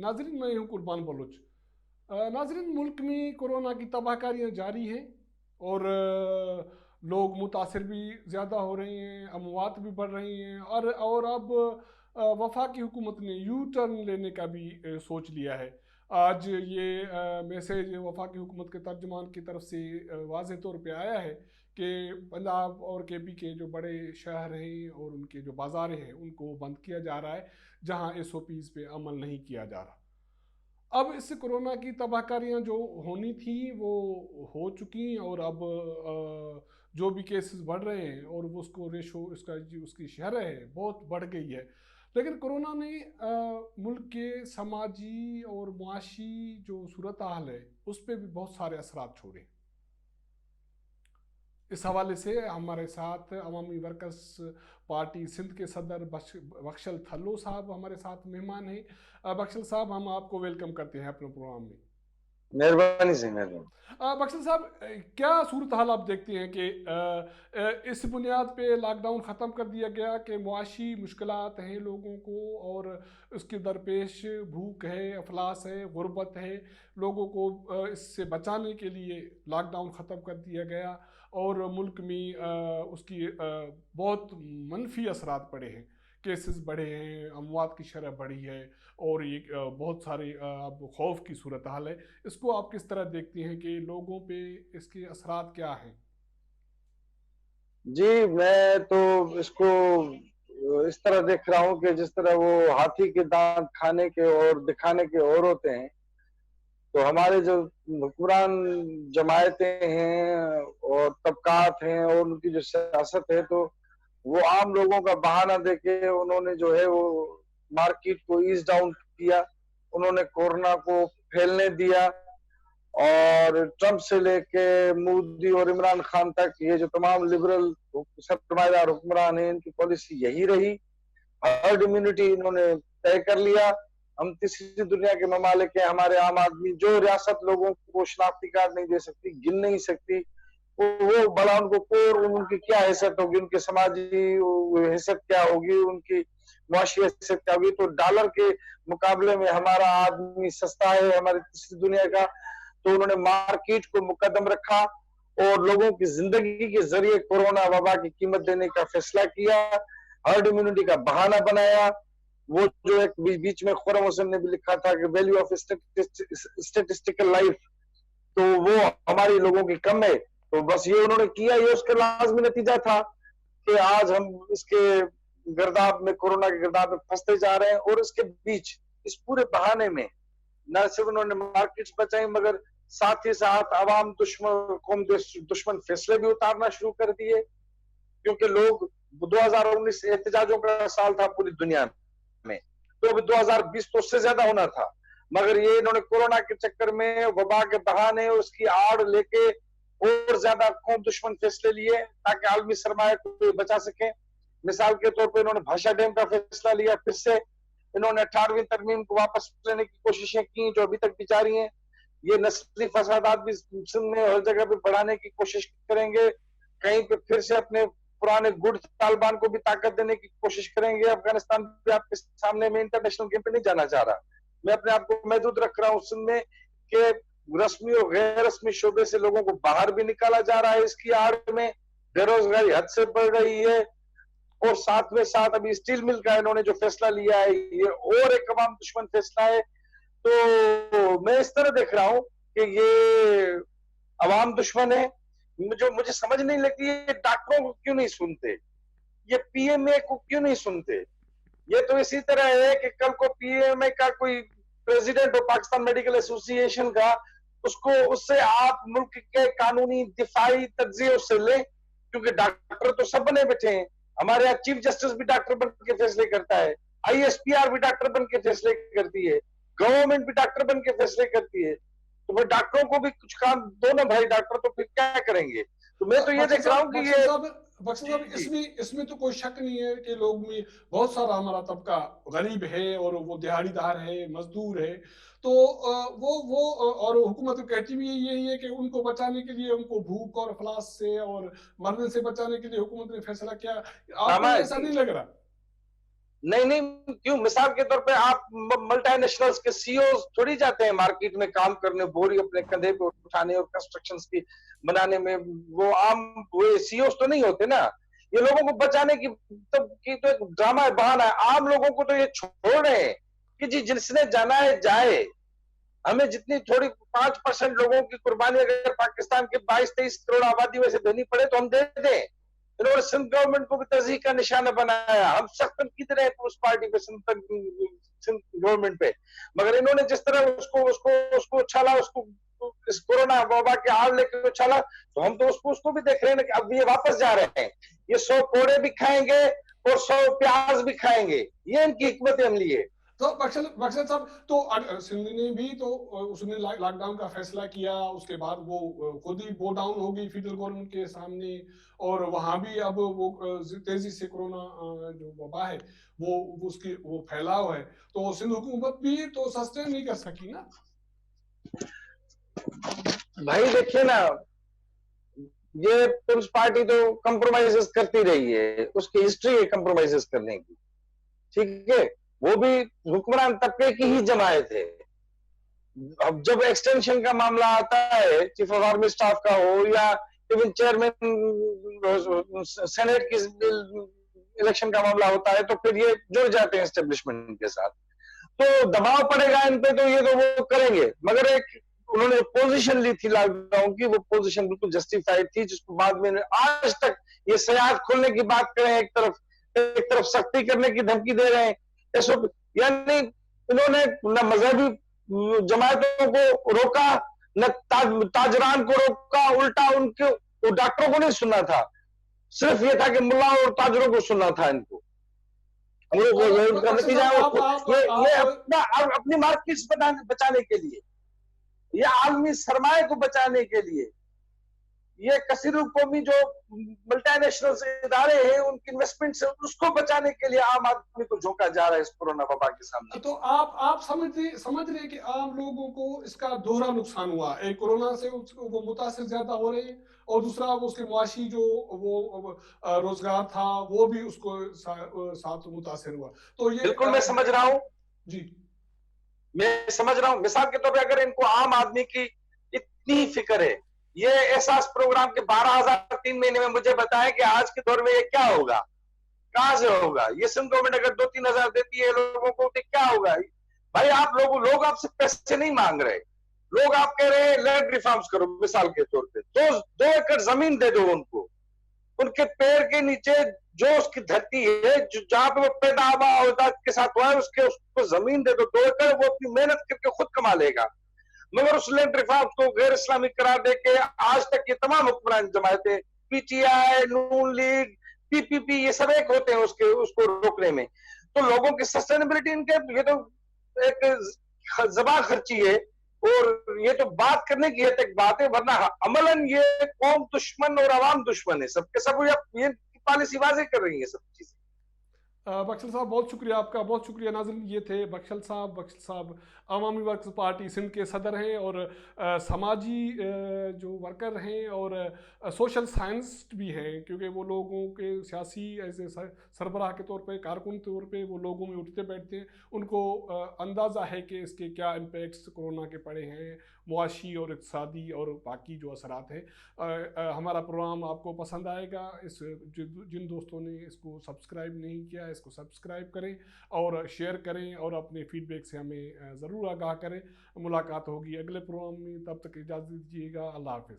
नाजरीन, मैं हूँ कुर्बान बलोच। नाजरीन, मुल्क में कोरोना की तबाहकारियाँ जारी हैं और लोग मुतासर भी ज़्यादा हो रहे हैं, अमवात भी बढ़ रही हैं और अब वफाकी हुकूमत ने यू टर्न लेने का भी सोच लिया है। आज ये मैसेज वफाकी हुकूमत के तर्जुमान की तरफ से वाज़ेह तौर पे आया है कि पंजाब और केपी के जो बड़े शहर हैं और उनके जो बाज़ारें हैं उनको बंद किया जा रहा है, जहां एसओपीज़ पे अमल नहीं किया जा रहा। अब इस कोरोना की तबाहकारियाँ जो होनी थी वो हो चुकी और अब जो भी केसेस बढ़ रहे हैं और वो उसको रेशो उसका जो उसकी शरह है बहुत बढ़ गई है। लेकिन कोरोना ने मुल्क के समाजी और मुआशी जो सूरत हाल है उस पर भी बहुत सारे असरात छोड़े। इस हवाले से हमारे साथ अवामी वर्कर्स पार्टी सिंध के सदर बख्शल थल्लो साहब हमारे साथ मेहमान हैं। बख्शल साहब, हम आपको वेलकम करते हैं अपने प्रोग्राम में। मेहरबानी से मेहरबानी। बख्शल साहब, क्या सूरत हाल आप देखते हैं कि इस बुनियाद पे लॉकडाउन ख़त्म कर दिया गया कि मुआशी मुश्किलात हैं लोगों को और उसके दरपेश भूख है, अफलास है, गुर्बत है, लोगों को इससे बचाने के लिए लॉकडाउन ख़त्म कर दिया गया और मुल्क में उसकी बहुत मनफी असरात पड़े हैं, केसेस बढ़े हैं, अमवात की शरह बढ़ी है और ये बहुत सारे अब खौफ की सूरत हाल है। इसको आप किस तरह देखती हैं कि लोगों पे इसके असरात क्या हैं? जी, मैं तो इसको इस तरह देख रहा हूँ कि जिस तरह वो हाथी के दांत खाने के और दिखाने के और होते हैं, तो हमारे जो हुक्मरान जमायतें हैं और तबकात हैं और उनकी जो सियासत है, तो वो आम लोगों का बहाना देके उन्होंने जो है वो मार्केट को ईज डाउन किया। उन्होंने कोरोना को फैलने दिया और ट्रंप से लेके मोदी और इमरान खान तक ये जो तमाम लिबरल सरमायादार हुक्मरान हैं, इनकी पॉलिसी यही रही। हर्ड इम्यूनिटी इन्होंने तय कर लिया। हम तीसरी दुनिया के ममालिक हैं, हमारे आम आदमी जो रियासत लोगों को शनाख्ती कार्ड नहीं दे सकती, गिन नहीं सकती, वो बड़ा उनको कोर उनकी क्या हैसियत होगी, उनके समाजी हैसियत क्या होगी, उनकी मुआशी हैसियत क्या होगी। तो डॉलर के मुकाबले में हमारा आदमी सस्ता है हमारी तीसरी दुनिया का, तो उन्होंने मार्केट को मुकदम रखा और लोगों की जिंदगी के जरिए कोरोना वबा की कीमत देने का फैसला किया, हर्ड इम्यूनिटी का बहाना बनाया। वो जो एक बीच में खुर्रम हुसैन ने भी लिखा था कि वैल्यू ऑफ स्टेटिस्टिकल लाइफ, तो वो हमारी लोगों की कम है। तो बस ये उन्होंने किया, ये उसका लाजमी नतीजा था कि आज हम इसके गर्दाब में, कोरोना के गर्दाब में फंसते जा रहे हैं। और इसके बीच इस पूरे बहाने में न सिर्फ उन्होंने मार्केट्स बचाई, मगर साथ ही साथ आवाम दुश्मन कौम दुश्मन फैसले भी उतारना शुरू कर दिए, क्योंकि लोग 2019 एहतजाजों का साल था पूरी दुनिया में, तो अभी 2020 तो उससे ज्यादा होना था, मगर ये इन्होंने कोरोना के चक्कर में वबा के बहाने उसकी आड़ लेके और ज्यादा कौम दुश्मन फैसले लिए ताकि आलमी सरमाया को बचा सके। मिसाल के तौर पर इन्होंने भाषा डैम का फैसला लिया, फिर से इन्होंने 18वीं तरमीम को वापस लेने की कोशिशें की जो अभी तक भी जारी हैं। ये नस्ली फसादात भी सिंध में हर जगह पे बढ़ाने की कोशिश करेंगे, कहीं पे फिर से अपने पुराने गुड तालिबान को भी ताकत देने की कोशिश करेंगे। अफगानिस्तान भी आपके सामने में इंटरनेशनल गेम पे नहीं जाना चाह रहा, मैं अपने आप को महदूद रख रहा हूँ सिंध में कि रस्मी और गैर रस्मी शोबे से लोगों को बाहर भी निकाला जा रहा है। इसकी आड़ में बेरोजगारी हद से बढ़ रही है और साथ में साथ अभी स्टील मिल का इन्होंने जो फैसला लिया है, ये और एक अवाम दुश्मन फैसला है। तो मैं इस तरह देख रहा हूं कि ये अवाम दुश्मन है। जो मुझे समझ नहीं लगती, ये डॉक्टरों को क्यों नहीं सुनते, ये पीएमए को क्यों नहीं सुनते। ये तो इसी तरह है कि कल को पीएमए का कोई प्रेसिडेंट हो पाकिस्तान मेडिकल एसोसिएशन का, उसको उससे आप मुल्क के कानूनी दिफाई तज्जिए उससे लें, क्योंकि डॉक्टर तो सब बने बैठे हैं। हमारे यहाँ चीफ जस्टिस भी डॉक्टर बन के फैसले करता है, आईएसपीआर भी डॉक्टर बन के फैसले करती है, गवर्नमेंट भी डॉक्टर बन के फैसले करती है। तो भाई डॉक्टरों को भी कुछ काम दो ना भाई, डॉक्टर तो फिर क्या करेंगे। तो मैं तो ये देख रहा हूँ कि ये बख्शल जी साहब, जी इसमें तो कोई शक नहीं है कि लोग में बहुत सारा हमारा तबका गरीब है और वो दिहाड़ीदार है, मजदूर है। तो और हुकूमत तो कहती भी यही है कि उनको बचाने के लिए, उनको भूख और अफलास से और मरने से बचाने के लिए हुकूमत ने फैसला किया। आपको मामा ये ऐसा जी, नहीं लग रहा? नहीं नहीं, क्यों? मिसाल के तौर पे आप मल्टीनेशनल्स के सीईओ थोड़ी जाते हैं मार्केट में काम करने, बोरी अपने कंधे पे उठाने और कंस्ट्रक्शंस की बनाने में। वो आम वो सीईओ तो नहीं होते ना। ये लोगों को बचाने की तो एक ड्रामा है, बहाना है। आम लोगों को तो ये छोड़ रहे हैं कि जी जिसने जाना है जाए। हमें जितनी थोड़ी 5% लोगों की कुर्बानी अगर पाकिस्तान के 22-23 करोड़ आबादी में से देनी पड़े तो हम दे दें। इन्होंने सिंध गवर्नमेंट को भी तस्दीक का निशाना बनाया। हम सख्त तनकीद रहे उस पार्टी पे, सिंध गवर्नमेंट पे, मगर इन्होंने जिस तरह उसको उसको उसको उछाला, उसको इस कोरोना वबा के आड़ लेके उछाला, तो हम तो उसको भी देख रहे हैं कि अब ये वापस जा रहे हैं। ये 100 कोड़े भी खाएंगे और 100 प्याज भी खाएंगे। ये इनकी हिकमत अमली है। तो बख्शल साहब, तो सिंध ने भी तो उसने लॉकडाउन का फैसला किया, उसके बाद वो खुद ही बो डाउन हो गई फेडरल गवर्नमेंट के सामने, और वहां भी अब वो तेजी से कोरोना जो वबा है वो उसकी वो फैलाव है, तो सिंध हुकूमत भी तो सस्टेन नहीं कर सकी ना। भाई देखिए ना, ये पीपल्स पार्टी तो कंप्रोमाइजेस करती रही है, उसकी हिस्ट्री है कंप्रोमाइजेस करने की, ठीक है। वो भी हुक्मरान तबके की ही जमायत है। अब जब एक्सटेंशन का मामला आता है, चीफ ऑफ आर्मी स्टाफ का हो या इवन चेयरमैन सेनेट की इलेक्शन का मामला होता है, तो फिर ये जुड़ जाते हैं एस्टेब्लिशमेंट के साथ। तो दबाव पड़ेगा इन पे तो ये तो वो करेंगे, मगर एक उन्होंने पोजीशन ली थी लॉकडाउन की, वो पोजीशन बिल्कुल जस्टिफाइड थी, जिसको बाद में आज तक ये सयाहत खोलने की बात करें, एक तरफ सख्ती करने की धमकी दे रहे हैं। यानी इन्होंने न मजहबी जमातों को रोका, न ताजरान को रोका, उल्टा उनके डॉक्टरों को नहीं सुनना था, सिर्फ ये था कि मुल्ला और ताजरों को सुनना था इनको। उनका नतीजा ये अपनी मार्केट्स बचाने के लिए, ये आलमी सरमाए को बचाने के लिए, ये कसीर कौमी जो मल्टीनेशनल इदारे हैं उनकी इन्वेस्टमेंट से उसको बचाने के लिए आम आदमी को झोंका जा रहा है इस कोरोना वबा के सामने। तो आप समझ रहे कि आम लोगों को इसका दोहरा नुकसान हुआ, एक कोरोना से वो मुतासिर ज्यादा हो रहे हैं, और दूसरा वो उसके मुआशी जो वो रोजगार था वो भी उसको साथ मुतासिर हुआ। तो ये बिल्कुल मैं समझ रहा हूँ जी, मैं समझ रहा हूँ। मिसाल के तौर पे अगर इनको आम आदमी की इतनी फिक्र है, ये एहसास प्रोग्राम के 12,000 3 महीने में मुझे बताएं कि आज के दौर में ये क्या होगा, कहां से होगा। ये सिंध गवर्नमेंट अगर 2-3 हजार देती है लोगों को तो क्या होगा। भाई आप लोग आपसे पैसे नहीं मांग रहे, लोग आप कह रहे हैं लैंड रिफॉर्म्स करो। मिसाल के तौर पे 2 एकड़ जमीन दे दो उनको, उनके पैर के नीचे जो उसकी धरती है, जहां पे वो पैदावार के साथ हुआ है, उसको जमीन दे दो 2 एकड़, वो अपनी मेहनत करके खुद कमा लेगा। मगर उस लैंड रिफॉर्म्स को गैर इस्लामिक करार देके आज तक ये तमाम हुक्मरान जमायतें, पीटीआई, नून लीग, पीपीपी, ये सब एक होते हैं उसको रोकने में। तो लोगों की सस्टेनेबिलिटी इनके, ये तो एक जबान खर्ची है, और ये तो बात करने की एक बात है, वरना अमलन ये कौम दुश्मन और अवाम दुश्मन है सबके सब। ये पॉलिसी वाजे कर रही है सब चीजें। बख्शल साहब बहुत शुक्रिया आपका, बहुत शुक्रिया। नाज़रीन, ये थे बख्शल साहब अवामी वर्कर्स पार्टी सिंध के सदर हैं, और समाजी जो वर्कर हैं, और सोशल साइंसिस्ट भी हैं, क्योंकि वो लोगों के सियासी ऐसे सरबराह के तौर पे, कारकुन तौर पे वो लोगों में उठते बैठते हैं। उनको अंदाज़ा है कि इसके क्या इम्पैक्ट्स कोरोना के पड़े हैं, मुआशी और इक़्तिसादी और बाकी जो असरात हैं। हमारा प्रोग्राम आपको पसंद आएगा। जिन दोस्तों ने इसको सब्सक्राइब नहीं किया, इसको सब्सक्राइब करें और शेयर करें, और अपने फीडबैक से हमें ज़रूर आगाह करें। मुलाकात होगी अगले प्रोग्राम में, तब तक इजाज़त दीजिएगा। अल्लाह हाफ़िज़।